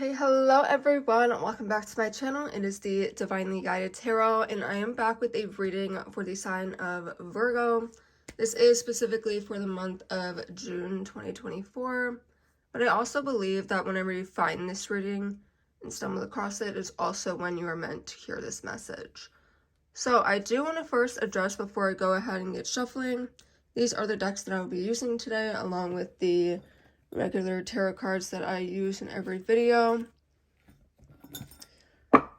Okay, hello everyone, welcome back to my channel. It is the Divinely Guided Tarot, and I am back with a reading for the sign of Virgo. This is specifically for the month of June 2024, but I also believe that whenever you find this reading and stumble across it is also when you are meant to hear this message. So I do want to first address, before I go ahead and get shuffling, these are the decks that I will be using today, along with the regular tarot cards that I use in every video.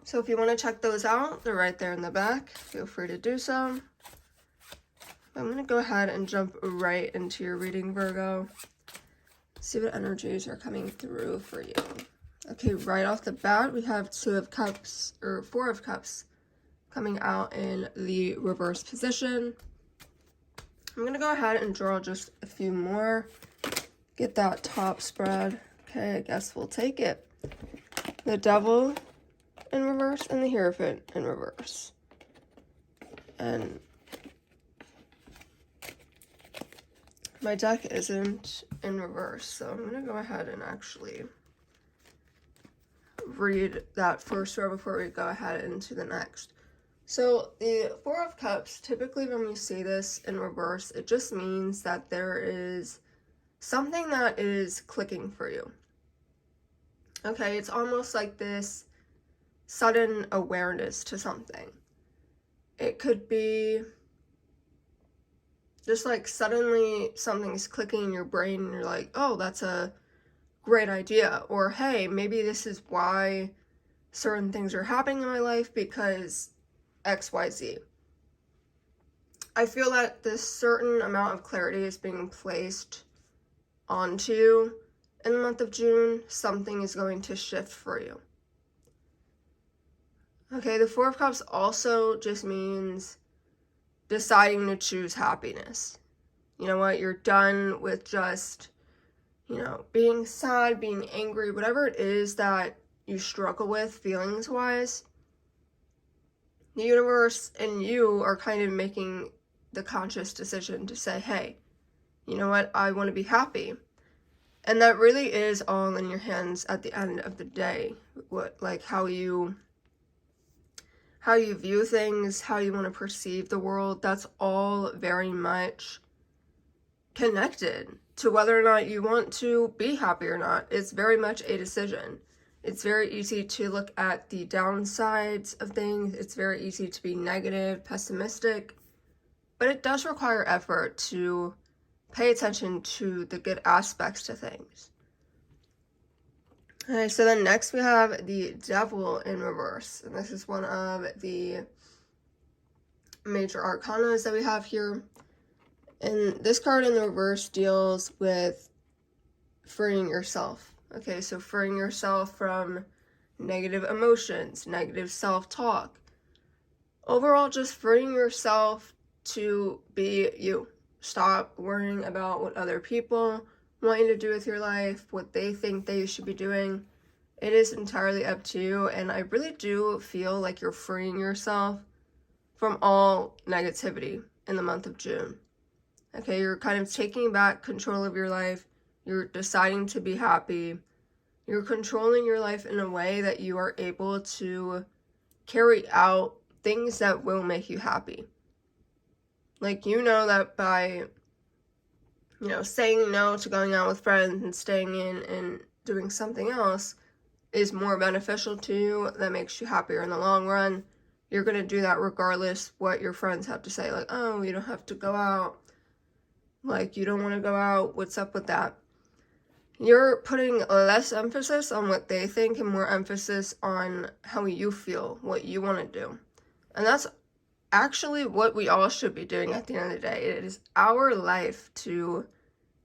So if you want to check those out, they're right there in the back. Feel free to do so. I'm going to go ahead and jump right into your reading, Virgo. See what energies are coming through for you. Okay, right off the bat, we have Four of Cups coming out in the reverse position. I'm going to go ahead and draw just a few more. Get that top spread. Okay, I guess we'll take it. The Devil in reverse and the Hierophant in reverse. And my deck isn't in reverse, so I'm going to go ahead and actually read that first row before we go ahead into the next. So the Four of Cups, typically when we see this in reverse, it just means that there is something that is clicking for you. Okay, it's almost like this sudden awareness to something. It could be just like suddenly something's clicking in your brain and you're like, oh, that's a great idea. Or, hey, maybe this is why certain things are happening in my life because XYZ. I feel that this certain amount of clarity is being placed onto you in the month of June. Something is going to shift for you. Okay, the Four of Cups also just means deciding to choose happiness. You know what? You're done with just, being sad, being angry, whatever it is that you struggle with feelings-wise. The universe and you are kind of making the conscious decision to say, hey, you know what? I want to be happy. And that really is all in your hands at the end of the day. How you view things, how you want to perceive the world, that's all very much connected to whether or not you want to be happy or not. It's very much a decision. It's very easy to look at the downsides of things. It's very easy to be negative, pessimistic, but it does require effort to pay attention to the good aspects to things. Okay, so then next we have the Devil in reverse, and this is one of the major arcanas that we have here. And this card in the reverse deals with freeing yourself. Okay, so freeing yourself from negative emotions, negative self-talk. Overall, just freeing yourself to be you. Stop worrying about what other people want you to do with your life, what they think that you should be doing. It is entirely up to you, and I really do feel like you're freeing yourself from all negativity in the month of June. Okay, you're kind of taking back control of your life. You're deciding to be happy. You're controlling your life in a way that you are able to carry out things that will make you happy. Like, that by, saying no to going out with friends and staying in and doing something else is more beneficial to you, that makes you happier in the long run. You're going to do that regardless what your friends have to say. Like, oh, you don't have to go out. Like, you don't want to go out. What's up with that? You're putting less emphasis on what they think and more emphasis on how you feel, what you want to do. And that's actually what we all should be doing at the end of the day. It is our life to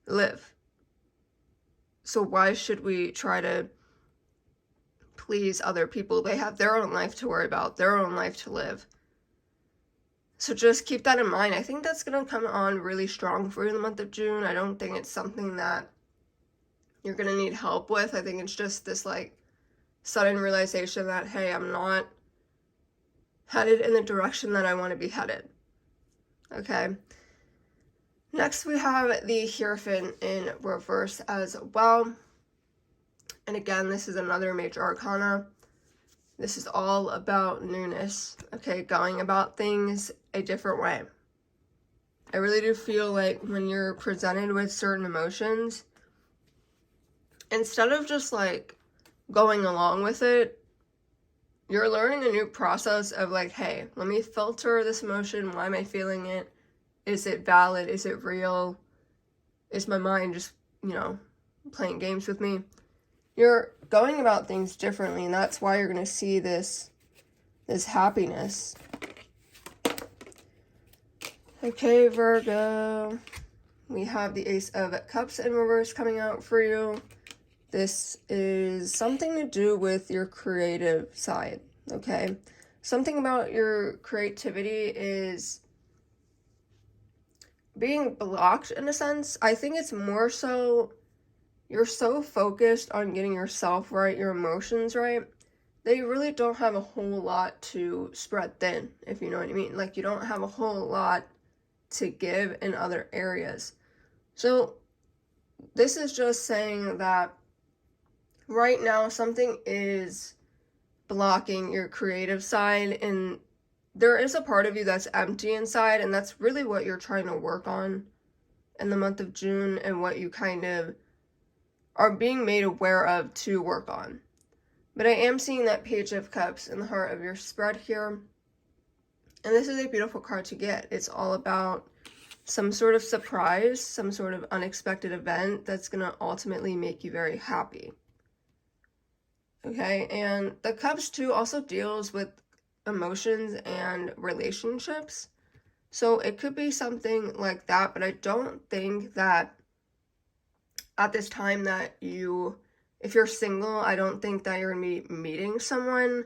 live. So why should we try to please other people? They have their own life to worry about, their own life to live. So just keep that in mind. I think that's going to come on really strong for you in the month of June. I don't think it's something that you're going to need help with. I think it's just this sudden realization that, hey, I'm not headed in the direction that I want to be headed. Okay. Next we have the Hierophant in reverse as well. And again, this is another major arcana. This is all about newness, okay? Going about things a different way. I really do feel like when you're presented with certain emotions, instead of just like going along with it, you're learning a new process of like, hey, let me filter this emotion. Why am I feeling it? Is it valid? Is it real? Is my mind just, playing games with me? You're going about things differently, and that's why you're going to see this happiness. Okay, Virgo. We have the Ace of Cups in reverse coming out for you. This is something to do with your creative side, okay? Something about your creativity is being blocked in a sense. I think it's more so you're so focused on getting yourself right, your emotions right, that you really don't have a whole lot to spread thin, if you know what I mean. Like, you don't have a whole lot to give in other areas. So this is just saying that right now something is blocking your creative side, and there is a part of you that's empty inside, and that's really what you're trying to work on in the month of June, and what you kind of are being made aware of to work on. But I am seeing that Page of Cups in the heart of your spread here, and this is a beautiful card to get. It's all about some sort of surprise, some sort of unexpected event that's going to ultimately make you very happy. Okay, and the Cups too also deals with emotions and relationships. So it could be something like that, but I don't think that at this time that if you're single, I don't think that you're going to be meeting someone.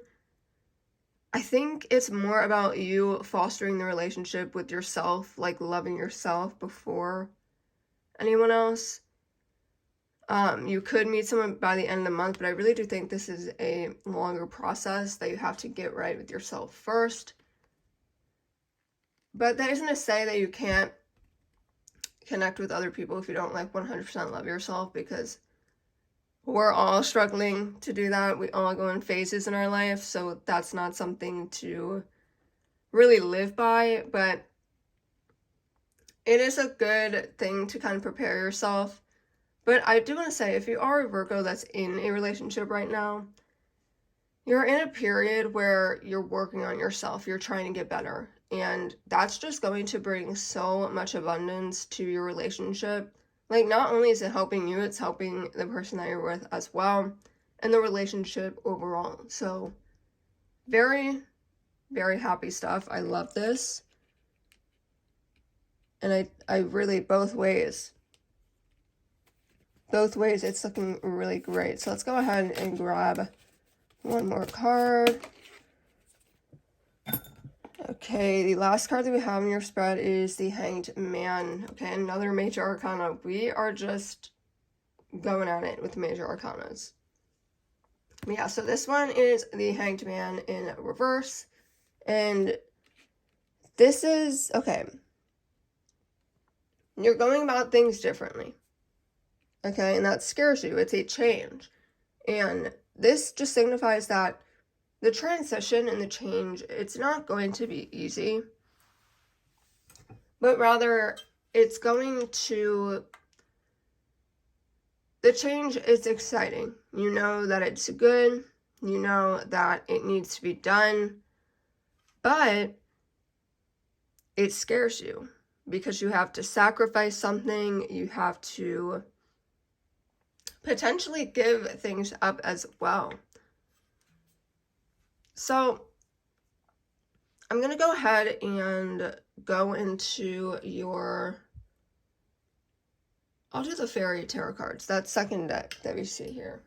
I think it's more about you fostering the relationship with yourself, like loving yourself before anyone else. You could meet someone by the end of the month, but I really do think this is a longer process that you have to get right with yourself first. But that isn't to say that you can't connect with other people if you don't like 100% love yourself, because we're all struggling to do that. We all go in phases in our life, so that's not something to really live by, but it is a good thing to kind of prepare yourself. But I do want to say, if you are a Virgo that's in a relationship right now, you're in a period where you're working on yourself, you're trying to get better, and that's just going to bring so much abundance to your relationship. Like, not only is it helping you, it's helping the person that you're with as well, and the relationship overall. So, very, very happy stuff. I love this. And I really, both ways, it's looking really great. So let's go ahead and grab one more card. Okay, the last card that we have in your spread is the Hanged Man. Okay, another major arcana. We are just going at it with major arcanas. Yeah, so this one is the Hanged Man in reverse. And this is, okay, you're going about things differently. Okay, and that scares you. It's a change. And this just signifies that the transition and the change, it's not going to be easy, but rather it's going to, the change is exciting. You know that it's good, you know that it needs to be done, but it scares you because you have to sacrifice something, you have to potentially give things up as well. So I'm going to go ahead and go into I'll do the Fairy Tarot cards, that second deck that we see here.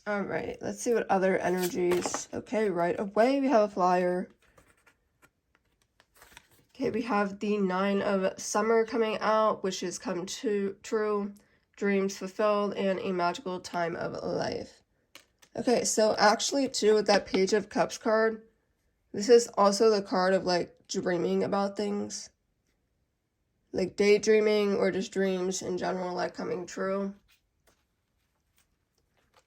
All right, let's see what other energies. Okay, right away we have a flyer. Okay, we have the Nine of Summer coming out, wishes come true, dreams fulfilled, and a magical time of life. Okay, so actually too, with that Page of Cups card, this is also the card of like dreaming about things. like daydreaming or just dreams in general like coming true.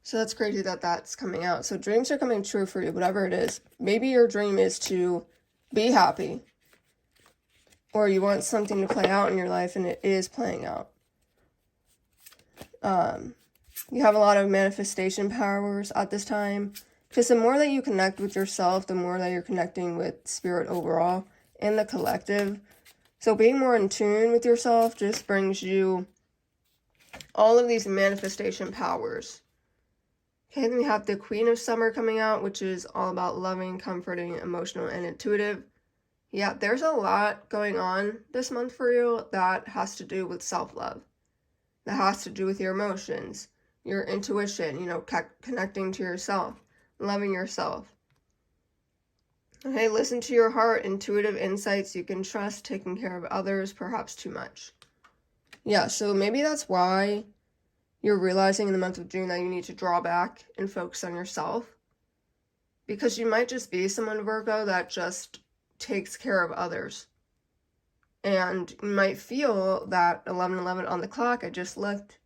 So that's crazy that that's coming out. So dreams are coming true for you, whatever it is. Maybe your dream is to be happy, or you want something to play out in your life and it is playing out. You have a lot of manifestation powers at this time, because the more that you connect with yourself, the more that you're connecting with spirit overall and the collective. So being more in tune with yourself just brings you all of these manifestation powers. Okay, then we have the Queen of Summer coming out, which is all about loving, comforting, emotional, and intuitive. Yeah, there's a lot going on this month for you that has to do with self-love. That has to do with your emotions, your intuition, you know, connecting to yourself, loving yourself. Okay, listen to your heart, intuitive insights you can trust, taking care of others, perhaps too much. Yeah, so maybe that's why you're realizing in the month of June that you need to draw back and focus on yourself. Because you might just be someone, Virgo, that just takes care of others. And you might feel that 11:11 on the clock, I just looked,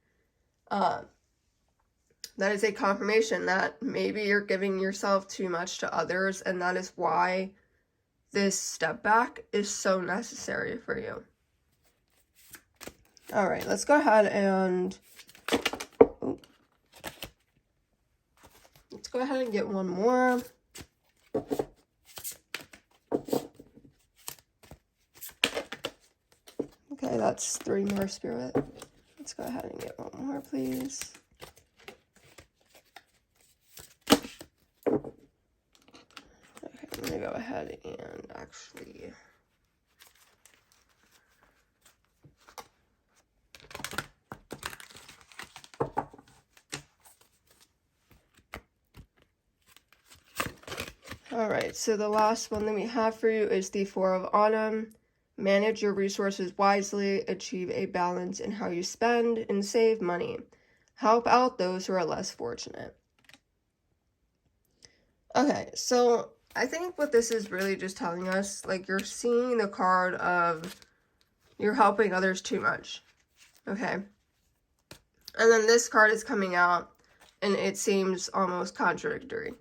that is a confirmation that maybe you're giving yourself too much to others, and that is why this step back is so necessary for you. All right, let's go ahead and get one more. Okay, that's 3 more, Spirit. Let's go ahead and get one more, please. Okay, I'm gonna go ahead and actually... Alright, so the last one that we have for you is the 4 of Autumn. Manage your resources wisely, achieve a balance in how you spend, and save money. Help out those who are less fortunate. Okay, so I think what this is really just telling us, like, you're seeing the card of you're helping others too much. Okay? And then this card is coming out, and it seems almost contradictory.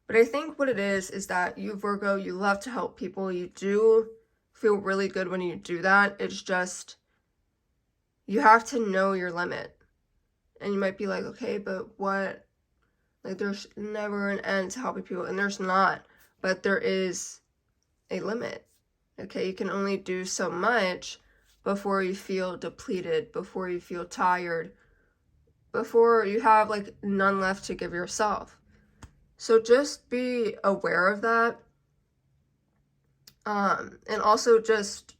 But I think what it is that you, Virgo, you love to help people. You do feel really good when you do that. It's just, you have to know your limit. And you might be like, okay, but what? Like, there's never an end to helping people. And there's not. But there is a limit. Okay, you can only do so much before you feel depleted, before you feel tired, before you have, like, none left to give yourself. So just be aware of that. And also just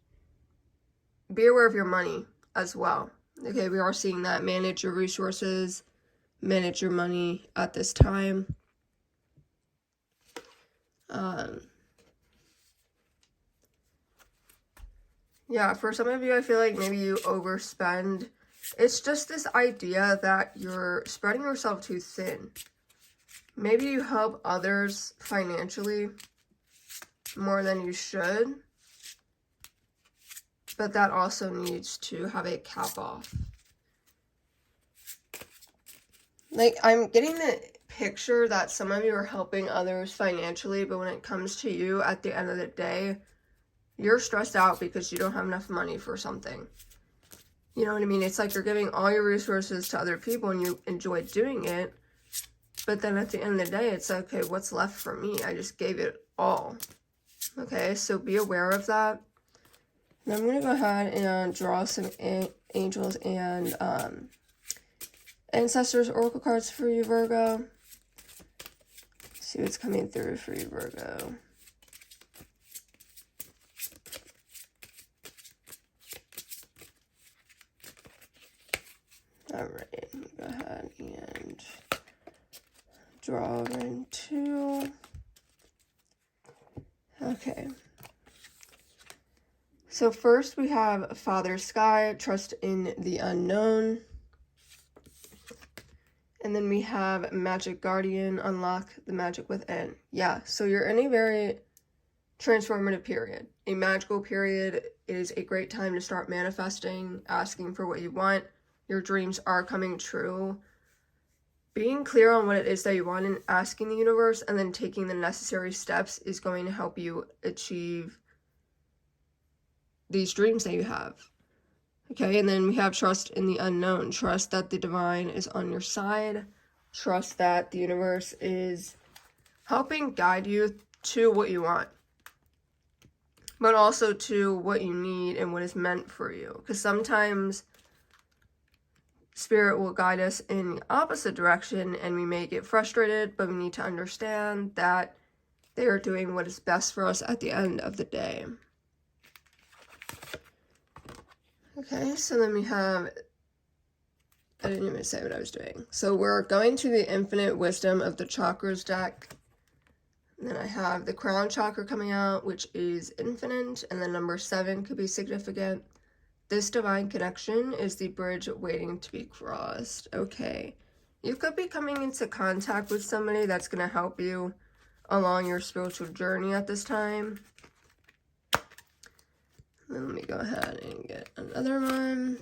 be aware of your money as well. Okay, we are seeing that. Manage your resources, manage your money at this time. Yeah, for some of you, I feel like maybe you overspend. It's just this idea that you're spreading yourself too thin. Maybe you help others financially more than you should, but that also needs to have a cap off. Like, I'm getting the picture that some of you are helping others financially, but when it comes to you, at the end of the day, you're stressed out because you don't have enough money for something. You know what I mean? It's like you're giving all your resources to other people and you enjoy doing it, but then at the end of the day, it's like, okay, what's left for me? I just gave it all. Okay, so be aware of that. And I'm going to go ahead and draw some angels and ancestors oracle cards for you, Virgo. See what's coming through for you, Virgo. Alright, go ahead and draw in 2. Okay. So first we have Father Sky, trust in the unknown. And then we have Magic Guardian, unlock the magic within. Yeah, so you're in a very transformative period. A magical period is a great time to start manifesting, asking for what you want. Your dreams are coming true. Being clear on what it is that you want and asking the universe and then taking the necessary steps is going to help you achieve these dreams that you have. Okay, and then we have trust in the unknown. Trust that the divine is on your side. Trust that the universe is helping guide you to what you want, but also to what you need and what is meant for you. Because sometimes Spirit will guide us in the opposite direction and we may get frustrated, but we need to understand that they are doing what is best for us at the end of the day. Okay, so then we have, I didn't even say what I was doing. So we're going to the Infinite Wisdom of the Chakras deck. And then I have the Crown Chakra coming out, which is infinite, and then number 7 could be significant. This divine connection is the bridge waiting to be crossed. Okay, you could be coming into contact with somebody that's going to help you along your spiritual journey at this time. Then let me go ahead and get another one.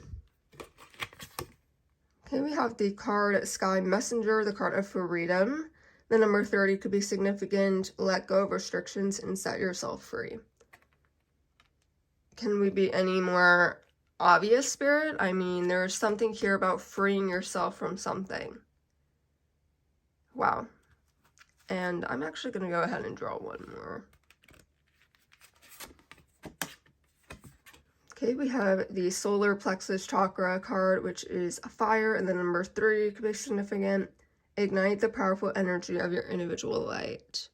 Okay, we have the card Sky Messenger, the card of freedom. The number 30 could be significant. Let go of restrictions and set yourself free. Can we be any more obvious, Spirit? I mean, there's something here about freeing yourself from something. Wow. And I'm actually going to go ahead and draw one more. Okay, we have the Solar Plexus Chakra card, which is a fire, and the number 3 could be significant. Ignite the powerful energy of your individual light.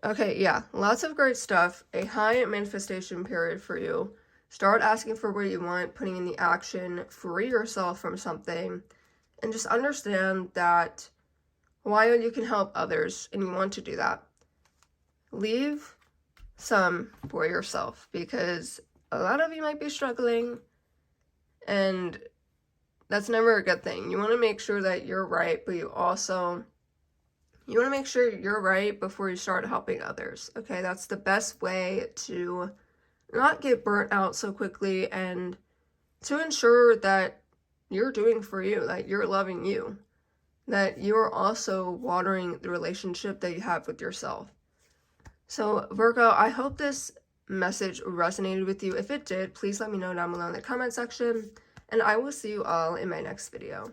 Okay, yeah, lots of great stuff. A high manifestation period for you. Start asking for what you want, putting in the action, free yourself from something, and just understand that while you can help others, and you want to do that, leave some for yourself, because a lot of you might be struggling, and that's never a good thing. You want to make sure that you're right, but you want to make sure you're right before you start helping others. Okay, that's the best way to not get burnt out so quickly, and to ensure that you're doing for you, that you're loving you, that you're also watering the relationship that you have with yourself. So Virgo, I hope this message resonated with you. If it did, please let me know down below in the comment section, and I will see you all in my next video.